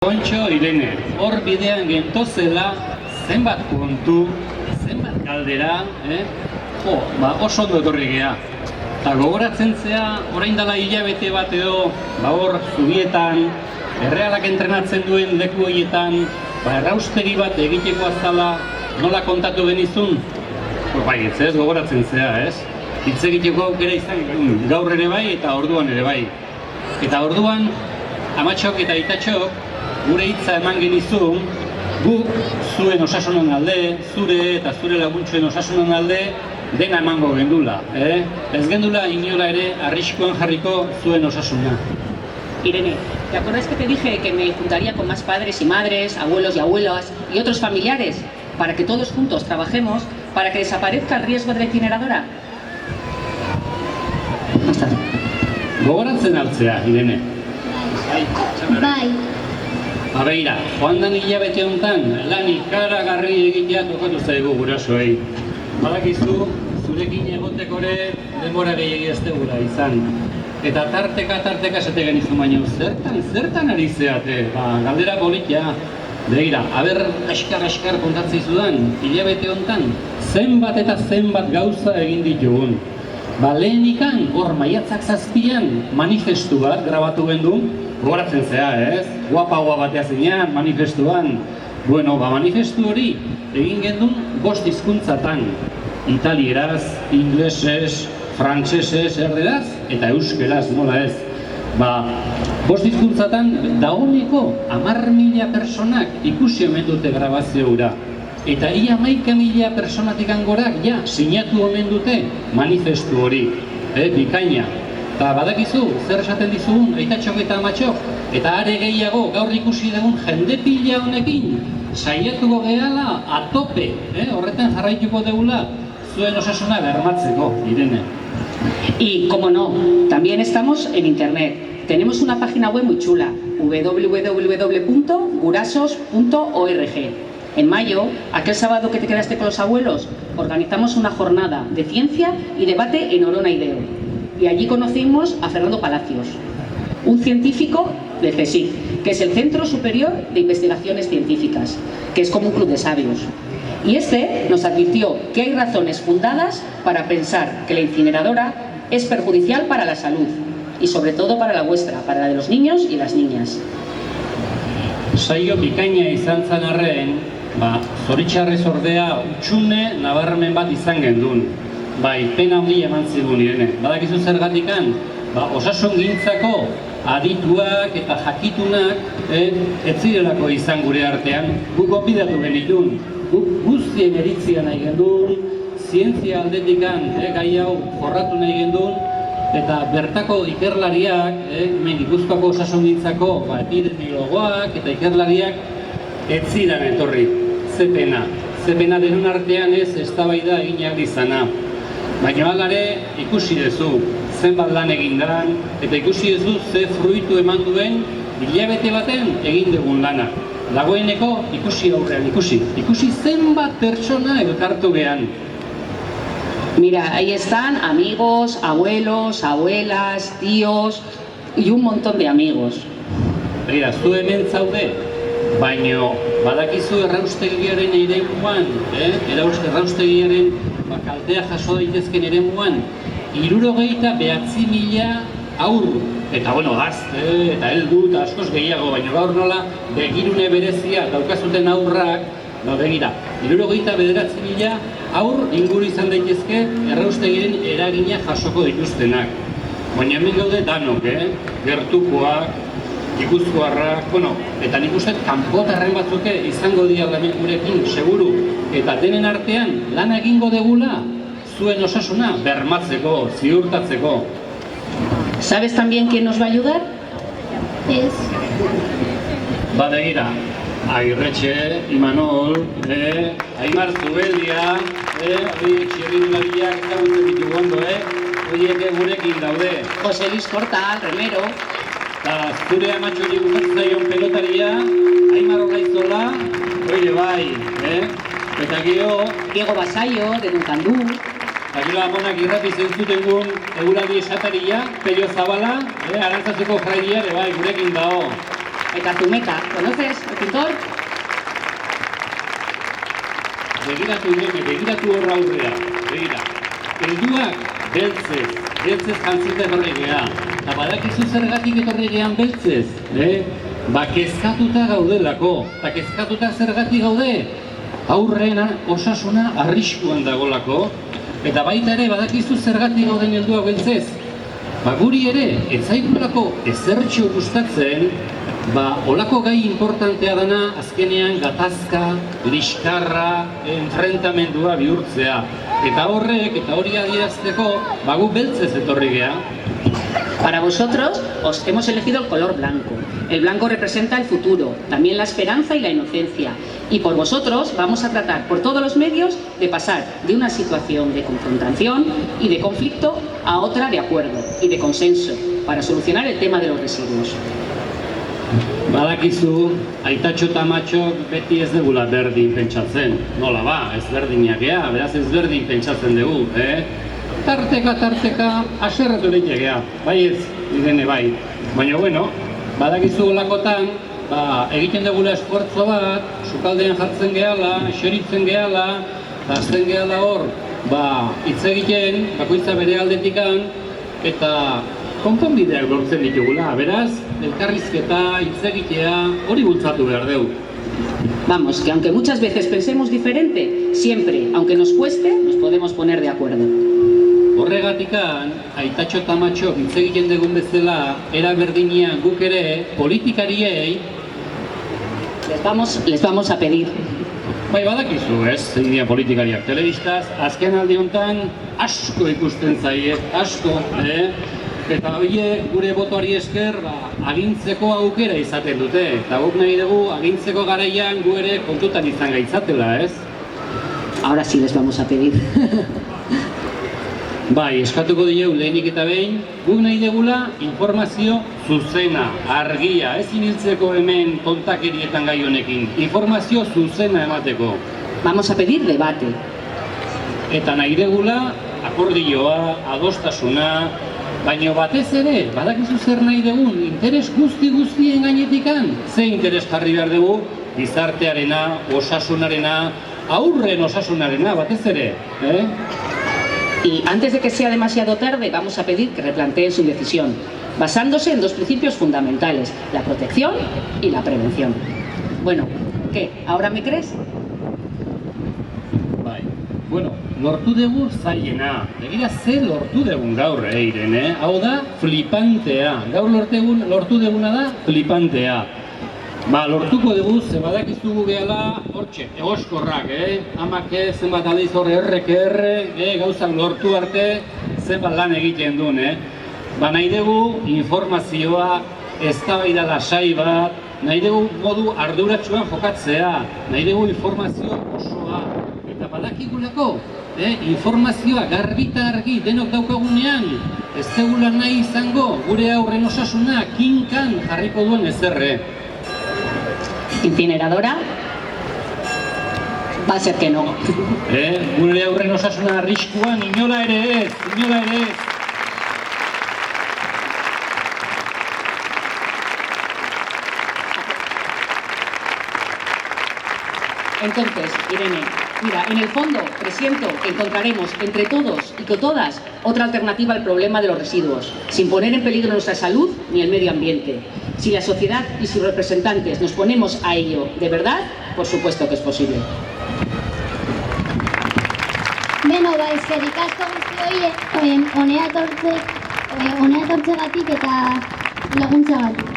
Kontxo, Irene, hor bidean gentozela, zenbat kontu, zenbat galdera, oso ondo etorri gea. Eta gogoratzen zea, orain dela hilabete bat edo, hor zubietan, errealak entrenatzen duen leku horietan, erraustegi bat egiteko azala, nola kontatu genizun? Bai, ez gogoratzen zea, ez? Hitz egiteko aukera izan gaur ere bai eta orduan ere bai. Eta orduan, amatxok eta itatxok, gure hitza eman genizun, guk zuen osasunan alde, zure eta zure laguntzuen osasunan alde, dena emango gendula. Ez gendula inola ere arriskuan jarriko zuen osasuna. Irene, ¿te acuerdas que te dije que me juntaría con más padres y madres, abuelos y abuelas y otros familiares para que todos juntos trabajemos para que desaparezca el riesgo de la incineradora? Gogoratzen altzea, Irene? Bai. Beira, joan den hilabete honetan, lan ikaragarri egitea tokatu zaigu gurasoei. Badakizu, zurekin egotekore denbora gehiegi ez degula izan. Eta tarteka esate genizu baino, zertan ari zeate? Galdera politia. Beira, aber askar kontatzei zudan, hilabete honetan, zenbat eta zenbat gauza egin ditugun. Lehenikan, hor maiatzak 7an manifestu bat grabatu gendun, gogoratzen zea, ez? Guapagoa batea zinean, manifestuan. Bueno, manifestu hori egin gendun 5 hizkuntzatan. Italieraz, inglesez, frantsesez, erderaz eta euskeraz, nola ez. 5 hizkuntzatan dagoeneko 10.000 personak ikusi omen dute grabazio hura. Eta ia 11.000 personatik angorak sinatu omen dute manifestu hori. Bikaina. Eta badakizu, zer esaten dizugun, aitatxok eta amatxok, eta are gehiago gaur ikusi dugun jende pila honekin, saiatuko gehala atope, horretan jarraituko degula, zuen osasuna bermatzeko, Irene. Y, como no, también estamos en internet. Tenemos una página web muy chula, www.gurasos.org. En mayo, aquel sábado que te quedaste con los abuelos, organizamos una jornada de ciencia y debate en Orona Ideo. Y allí conocimos a Fernando Palacios, un científico del CSIC, que es el Centro Superior de Investigaciones Científicas, que es como un club de sabios. Y este nos advirtió que hay razones fundadas para pensar que la incineradora es perjudicial para la salud, y sobre todo para la vuestra, para la de los niños y las niñas. Saio bikaina izan zan arren, zoritxarrez ordea utxune nabarmen bat izan gendun. Pena handi eman zigun, Irene. Badakizu zergatikan, osasun gintzako adituak eta jakitunak ez zirelako izan gure artean. Guk gonbidatu genitun, guk guztien eritzia nahi gendun, zientzia aldetikan gai hau jorratu nahi gendun, eta bertako ikerlariak, Gipuzkoako osasun gintzako epidemiologoak eta ikerlariak ez ziren etorri. Zepena denun artean ez eztabaida egin ahal izana. Baina alare ikusi duzu, zenbat lan egin dan, eta ikusi duzu ze fruitu eman duen hilabete baten egin dugun lana. Dagoeneko ikusi aurrean, ikusi zenbat pertsona elkartu gehan. Mira, ahí están amigos, abuelos, abuelas, tíos y un montón de amigos. Begira, zu hemen zaude, baino badakizu erraustegiaren eremuan, erraustegiaren kaltea jaso daitezken eremuan, 69.000 haur, eta gazte, eta heldu, eta askoz gehiago, baina gaur nola begirune berezia daukazuten aurrak, begira, 69.000 haur inguru izan daitezke erraustegiren eragina jasoko dituztenak. Baina hemen gaude danok, gertukoak, Gipuzkoarrak, eta nik uste kanpotarren batzuke izango dira gurekin, seguru, eta denen artean lan egingo degula zuen osasuna bermatzeko, ziurtatzeko. ¿Sabes también quién nos va a ayudar? Ez. Begira, Agirretxe, Imanol, Aimar Zubeldia, txirrindulariak ezagutzen ditugu ondo, horiek gurekin daude. José Luis Cortal, remero. Eta zure amatxo gustatzen zaion pelotaria, Aimar Olaizola, oire bai, eta gero Diego Basaio, de Dunkandú. Eta gero amonak irrati zentzuten gun eguraldi esataria, Pello Zabala, Arantzazuko fraidia, bai, gurekin dago. Eta Zumeta, ¿conoces el pintor? Begiratu horra aurrea, begira. Helduak beltzez jantzita etorri geha. Eta badakizu zergatik etorri gehan beltzez, Ba, kezkatuta gaudelako, eta kezkatuta zergatik gaude, aurrena osasuna arriskuan dagolako, eta baita ere badakizu zergatik gauden helduak beltzez. Ba, guri ere, ez zaigulako ezertxo gustatzen, ba, olako gai importantea dana azkenean gatazka, liskarra, enfrentamendua bihurtzea. Eta horrek, eta hori adierazteko, ba, gu beltzez etorri geha. Para vosotros os hemos elegido el color blanco. El blanco representa el futuro, también la esperanza y la inocencia. Y por vosotros vamos a tratar por todos los medios de pasar de una situación de confrontación y de conflicto a otra de acuerdo y de consenso para solucionar el tema de los residuos. Badakizu, aitatxo eta matxok beti ez degula berdin pentsatzen. Nola ba, ez berdinak gea, beraz ez berdin pentsatzen dugu, Tarteka, aserretu lehiak gea, bai ez, idene bai. Baina, bueno, badakizu olakotan, egiten dugula esfuerzo bat, sukaldean jartzen gehala, xeritzen gehala, eta azten gehala hor, hitz egiten, bakoitza bere aldetikan, eta konponbideak lortzen ditugula. Beraz, elkarrizketa, hitz egitea, hori bultzatu behar dugu. Vamos, que aunque muchas veces pensemos diferente, siempre, aunque nos cueste, nos podemos poner de acuerdo. Horregatikan, aitatxo eta matxok hitz egiten dugun bezala, era berdinean guk ere, politikariei, les vamos a pedir. Bai, badakizu, ez, zein dira politikariak telebistaz, azken aldi honetan asko ikusten zaie, asko, Eta horiek gure botoari esker, agintzeko aukera izaten dute. Eta guk nahi dugu, agintzeko garaian gu ere kontutan izan gaitzatela, ez? Ahora sí les vamos a pedir. Bai, eskatuko diegu lehenik eta behin, guk nahi degula informazio zuzena, argia, ez ibiltzeko hemen kontakerietan gai honekin. Informazio zuzena emateko. Vamos a pedir debate. Eta nahi degula akordioa, adostasuna, baina batez ere, badakizu zer nahi dugun, interes guztien gainetikan, ze interes jarri behar dugu, gizartearena, osasunarena, aurren osasunarena, batez ere, Y antes de que sea demasiado tarde, vamos a pedir que replanteen su decisión, basándose en dos principios fundamentales, la protección y la prevención. Bueno, ¿qué? ¿Ahora me crees? Bai, bueno, lortu dugu zailena, begira ze lortu dugun gaur, Irene, hau da flipantea, gaur lortu duguna da flipantea. Lortuko dugu, ze badakizugu gehala, hortxe, egoskorrak, Amak zenbat aldiz horre gauzak lortu arte, zenbat lan egiten duen, Nahi dugu informazioa, eztabaida lasai bat, nahi dugu modu arduratsuan jokatzea, nahi dugu informazio osoa, eta badakigulako, informazioa garbita argi denok daukagunean, ez zegula nahi izango gure aurren osasuna kinkan jarriko duen ezerre. Incineradora, va a ser que no. Gure aurren osasuna arriskuan inola ere ez, Entonces, Irene, mira, en el fondo presiento que encontraremos entre todos y con todas otra alternativa al problema de los residuos, sin poner en peligro nuestra salud ni el medio ambiente. Si la sociedad y sus representantes nos ponemos a ello de verdad, por supuesto que es posible. Beno, eskerrik asko guztioi, honea etortzegatik eta laguntzagatik.